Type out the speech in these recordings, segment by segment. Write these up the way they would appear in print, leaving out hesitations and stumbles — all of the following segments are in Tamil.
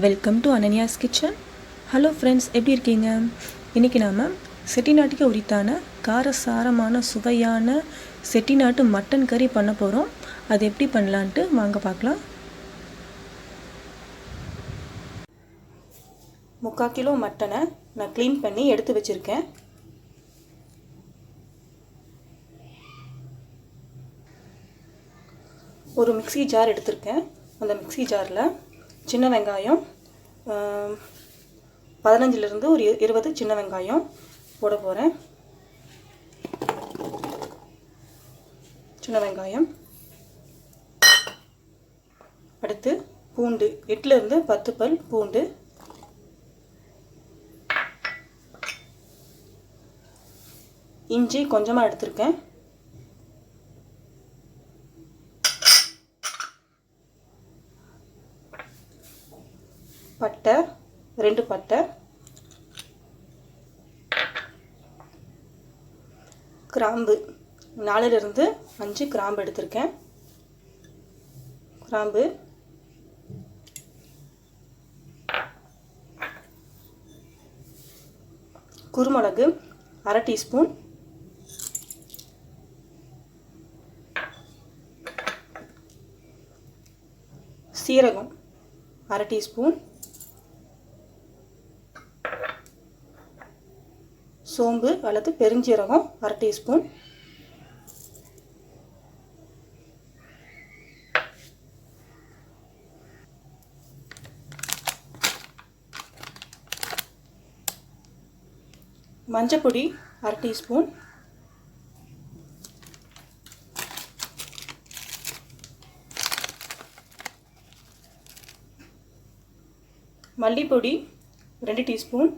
Welcome to Ananya's kitchen. Hello friends, எப்படி இருக்கீங்க? இன்றைக்கி நாம் செட்டிநாட்டுக்கு உரித்தான காரசாரமான சுவையான செட்டிநாட்டு மட்டன் கறி பண்ண போகிறோம். அது எப்படி பண்ணலான்ட்டு வாங்க பார்க்கலாம். 3/4 கிலோ மட்டனை நான் க்ளீன் பண்ணி எடுத்து வச்சுருக்கேன். ஒரு மிக்ஸி ஜார் எடுத்திருக்கேன். அந்த மிக்ஸி ஜாரில் சின்ன வெங்காயம் 15லேருந்து ஒரு 20 சின்ன வெங்காயம் போட போகிறேன். சின்ன வெங்காயம், அடுத்து பூண்டு 8லேருந்து 10 பல் பூண்டு, இஞ்சி கொஞ்சமாக எடுத்திருக்கேன், பட்டை 2 பட்டை, கிராம்பு 4லேருந்து 5 கிராம்பு எடுத்திருக்கேன். கிராம்பு, குருமிளகு 1/2 டீஸ்பூன், சீரகம் 1/2 டீஸ்பூன், சோம்பு அல்லது பெருஞ்சீரகம் 1/2 டீஸ்பூன், மஞ்சப்பொடி 1/2 டீஸ்பூன், மல்லிப்பொடி 2 டீஸ்பூன்,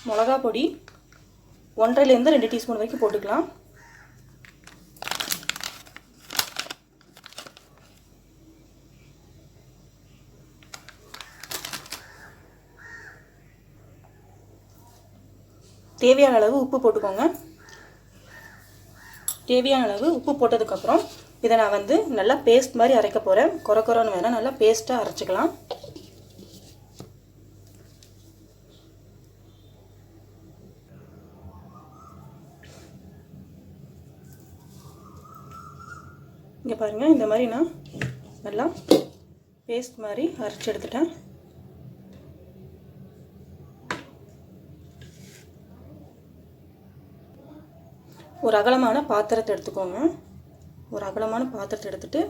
மிளகா பொடி 1/2லேருந்து 2 டீஸ்பூன் வரைக்கும் போட்டுக்கலாம். தேவையான அளவு உப்பு போட்டுக்கோங்க. தேவையான அளவு உப்பு போட்டதுக்கப்புறம் இதை நான் நல்லா பேஸ்ட் மாதிரி அரைக்க போகிறேன். கொரன்னு வேணால் நல்லா பேஸ்ட்டாக அரைச்சிக்கலாம். இங்கே பாருங்கள், இந்த மாதிரி நான் நல்லா பேஸ்ட் மாதிரி அரைச்சி எடுத்துட்டேன். ஒரு அகலமான பாத்திரத்தை எடுத்துக்கோங்க. ஒரு அகலமான பாத்திரத்தை எடுத்துகிட்டு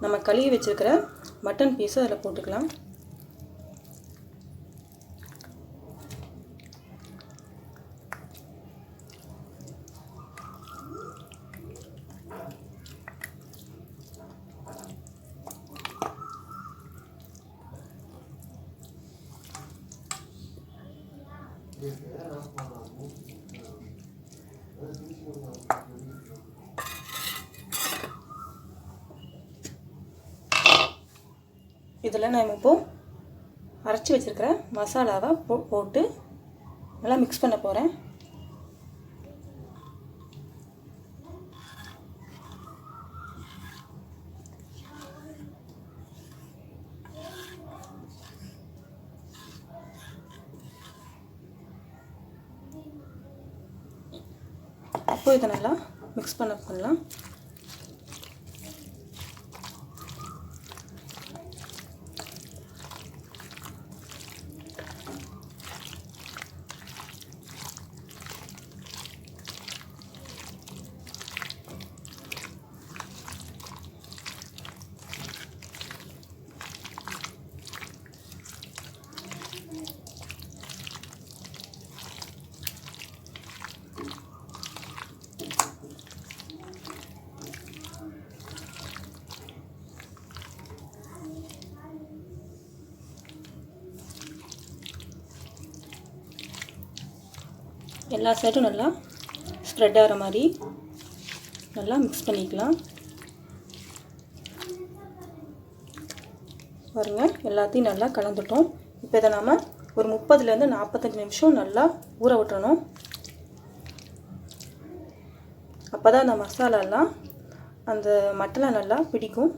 நம்ம கழுவி வச்சுருக்கிற மட்டன் பீஸை அதில் போட்டுக்கலாம். இதில் நான் இப்போது அரைச்சி வச்சுருக்கிற மசாலாவை போட்டு நல்லா மிக்ஸ் பண்ண போகிறேன். அப்போ இதை நல்லா மிக்ஸ் பண்ணலாம். எல்லா சைடும் நல்லா ஸ்ப்ரெட் ஆகிற மாதிரி நல்லா மிக்ஸ் பண்ணிக்கலாம். பாருங்கள், எல்லாத்தையும் நல்லா கலந்துட்டோம். இப்போ இதை நாம் ஒரு 30லேருந்து 45 நிமிஷம் நல்லா ஊற விட்டுறணும். அப்போ தான் அந்த மசாலாலாம் அந்த மட்டனை நல்லா பிடிக்கும்.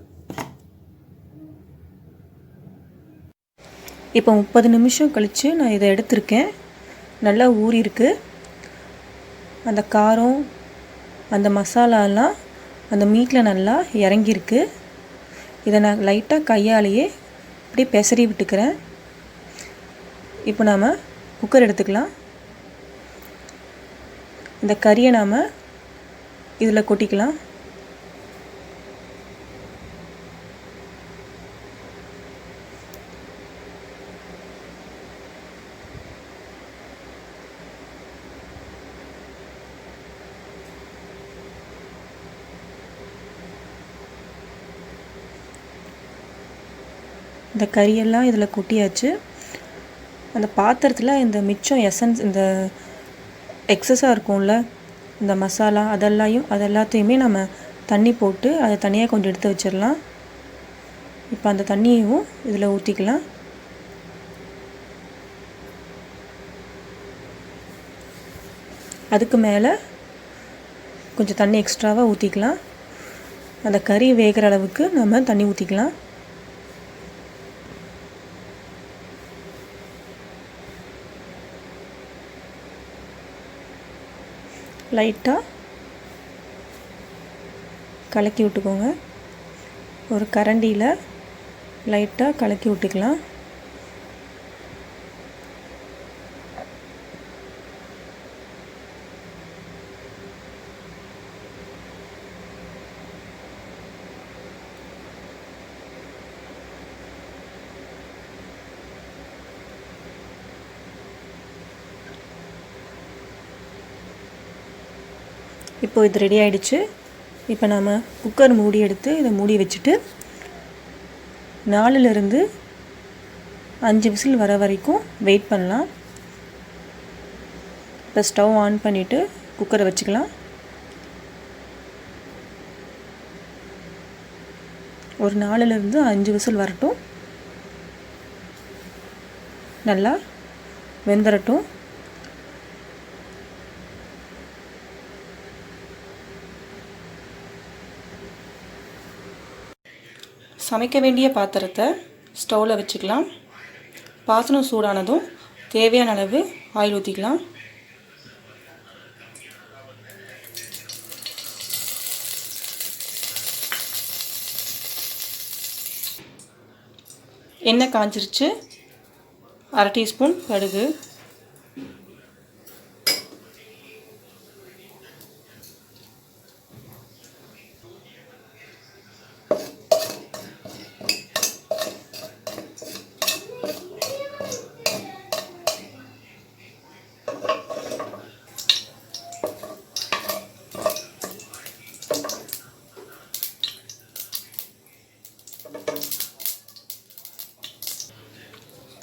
இப்போ 30 நிமிஷம் கழித்து நான் இதை எடுத்திருக்கேன். நல்லா ஊறியிருக்கு. அந்த காரம் அந்த மசாலாலாம் அந்த மீட்டில் நல்லா இறங்கியிருக்கு. இதை நான் லைட்டாக கையாலேயே இப்படி பெசரி விட்டுக்கிறேன். இப்போ நாம் குக்கர் எடுத்துக்கலாம். இந்த கறியை நாம் இதில் கொட்டிக்கலாம். இந்த கறியெல்லாம் இதில் கொட்டியாச்சு. அந்த பாத்திரத்தில் இந்த மிச்சம் எசன்ஸ் இந்த எக்ஸஸாக இருக்கும்ல இந்த மசாலா அதெல்லாத்தையுமே நம்ம தண்ணி போட்டு அதை தனியாக கொஞ்சம் எடுத்து வச்சிடலாம். இப்போ அந்த தண்ணியையும் இதில் ஊற்றிக்கலாம். அதுக்கு மேலே கொஞ்சம் தண்ணி எக்ஸ்ட்ராவாக ஊற்றிக்கலாம். அந்த கறி வேகிற அளவுக்கு நம்ம தண்ணி ஊற்றிக்கலாம். லைட்டாக கலக்கி விட்டுக்கோங்க. ஒரு கரண்டியில் லைட்டாக கலக்கி விட்டுக்கலாம். இப்போ இது ரெடி ஆகிடுச்சு. இப்போ நம்ம குக்கர் மூடி எடுத்து இதை மூடி வச்சுட்டு 4லேருந்து 5 விசில் வர வரைக்கும் வெயிட் பண்ணலாம். இப்போ ஸ்டவ் ஆன் பண்ணிவிட்டு குக்கரை வச்சுக்கலாம். ஒரு 4லேருந்து 5 விசில் வரட்டும். நல்லா வெந்துடட்டும். சமைக்க வேண்டிய பாத்திரத்தை ஸ்டவ்வில் வச்சுக்கலாம். பாத்திரம் சூடானதும் தேவையான அளவு ஆயில் ஊற்றிக்கலாம். எண்ணெய் காஞ்சிருச்சு. 1/2 டீஸ்பூன் கடுகு,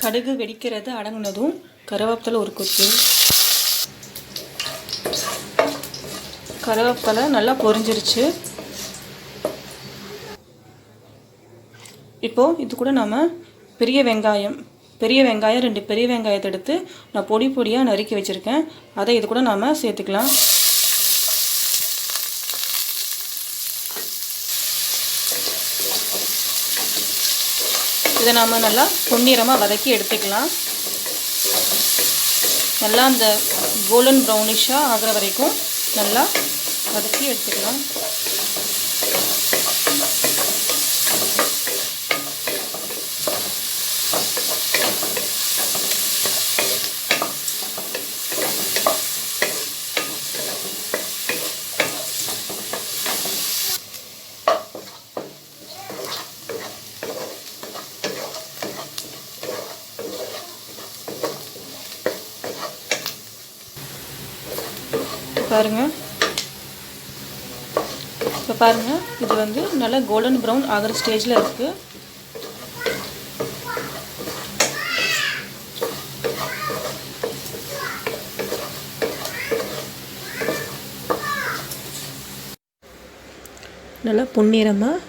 கடுகு வெடிக்கிறது அடங்கினதும் கருவேப்பிலை ஒரு கொத்து. கருவேப்பிலை நல்லா பொரிஞ்சிருச்சு. இப்போது இது கூட நம்ம பெரிய வெங்காயம் 2 பெரிய வெங்காயத்தை எடுத்து நான் பொடி பொடியாக நறுக்கி வச்சுருக்கேன். அதை இது கூட நாம் சேர்த்துக்கலாம். இதை நாம் நல்லா பொன்னிறமாக வதக்கி எடுத்துக்கலாம். நல்லா அந்த கோல்டன் ப்ரௌனிஷாக ஆகிற வரைக்கும் நல்லா வதக்கி எடுத்துக்கலாம். பாருங்கள், இப்போ பாருங்கள், இது வந்து நல்லா கோல்டன் ப்ரௌன் ஆகிற ஸ்டேஜில் இருக்குது. நல்லா பொன்னிறமாக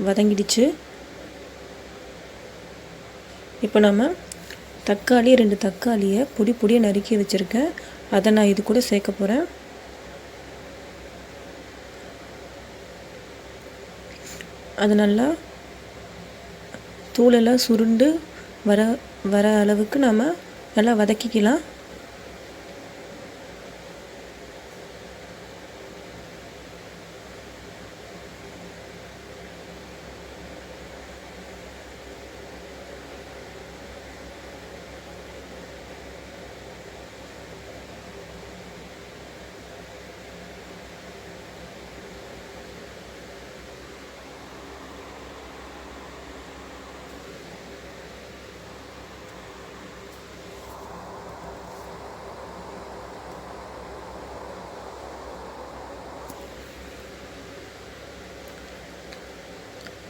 வதங்கிடுச்சு. இப்போ நம்ம தக்காளி 2 தக்காளியை பொடியாக நறுக்கி வச்சுருக்கேன். அதை நான் இது கூட சேர்க்க போகிறேன். அது நல்லா தூளெல்லாம் சுருண்டு வர அளவுக்கு நம்ம நல்லா வதக்கிக்கலாம்.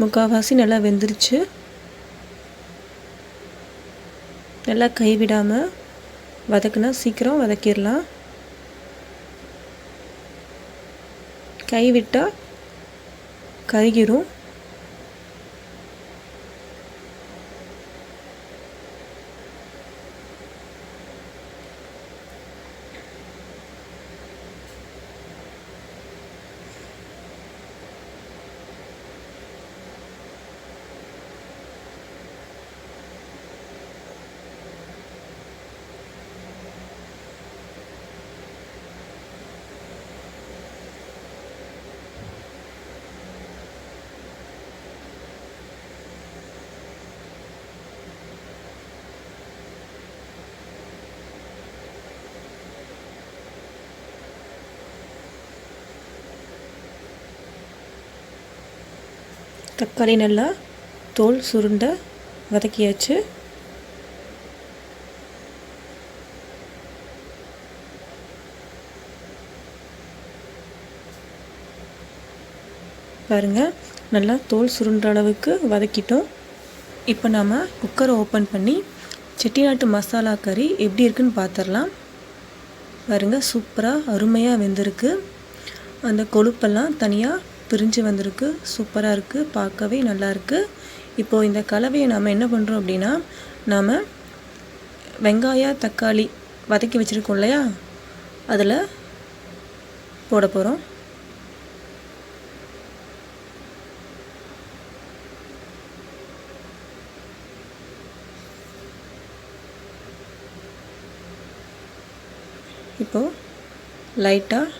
முக்கால்வாசி நல்லா வெந்துருச்சு. நல்லா கைவிடாமல் வதக்குனா சீக்கிரம் வதக்கிடலாம். கைவிட்டால் கருகிரும். தக்காளி நல்லா தோல் சுருண்ட வதக்கியாச்சு. பாருங்கள், நல்லா தோல் சுருண்ட அளவுக்கு வதக்கிட்டோம். இப்போ நாம் குக்கரை ஓப்பன் பண்ணி செட்டிநாட்டு மசாலா கறி எப்படி இருக்குன்னு பார்த்துடலாம். பாருங்கள், சூப்பராக அருமையாக வெந்திருக்கு. அந்த கொழுப்பெல்லாம் தனியாக பிரிஞ்சு வந்திருக்கு. சூப்பராக இருக்குது, பார்க்கவே நல்லாயிருக்கு. இப்போது இந்த கலவையை நாம் என்ன பண்ணுறோம் அப்படின்னா, நாம் வெங்காயம் தக்காளி வதக்கி வச்சுருக்கோம் இல்லையா, அதில் போட போகிறோம். இப்போது லைட்டாக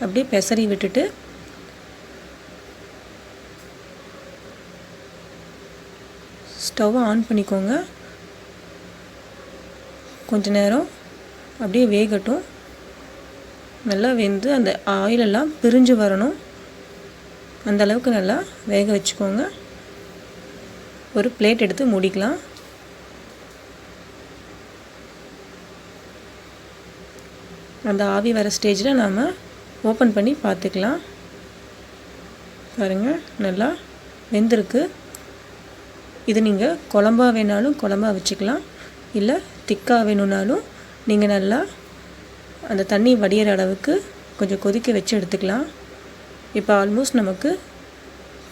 அப்படியே பெசரி விட்டுட்டு ஸ்டவ்வை ஆன் பண்ணிக்கோங்க. கொஞ்ச நேரம் அப்படியே வேகட்டும். நல்லா வெந்து அந்த ஆயிலெல்லாம் பிரிஞ்சு வரணும். அந்த அளவுக்கு நல்லா வேக வச்சுக்கோங்க. ஒரு பிளேட் எடுத்து மூடிக்கலாம். அந்த ஆவி வர ஸ்டேஜில் நாம் ஓப்பன் பண்ணி பார்த்துக்கலாம். பாருங்கள், நல்லா வெந்திருக்கு. இது நீங்கள் குழம்பா வேணாலும் குழம்பா வச்சுக்கலாம், இல்லை திக்காக வேணும்னாலும் நீங்கள் நல்லா அந்த தண்ணி வடிகிற அளவுக்கு கொஞ்சம் கொதிக்க வச்சு எடுத்துக்கலாம். இப்போ ஆல்மோஸ்ட் நமக்கு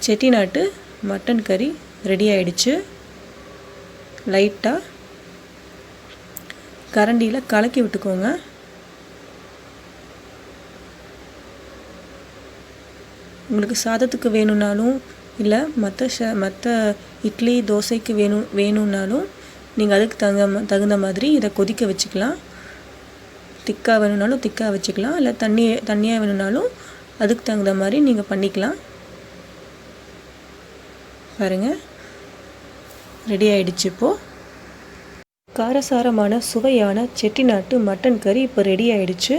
செட்டிநாட்டு மட்டன் கறி ரெடி ஆயிடுச்சு. லைட்டாக கரண்டியில் கலக்கி விட்டுக்கோங்க. உங்களுக்கு சாதத்துக்கு வேணும்னாலும் இல்லை மற்ற இட்லி தோசைக்கு வேணும்னாலும் நீங்கள் அதுக்கு தகுந்த மாதிரி இதை கொதிக்க வச்சுக்கலாம். திக்காக வேணும்னாலும் திக்காக வச்சுக்கலாம், இல்லை தண்ணியாக வேணும்னாலும் அதுக்கு தகுந்த மாதிரி நீங்கள் பண்ணிக்கலாம். பாருங்கள், ரெடி ஆகிடுச்சு. இப்போது காரசாரமான சுவையான செட்டிநாட்டு மட்டன் கறி இப்போ ரெடி ஆகிடுச்சு.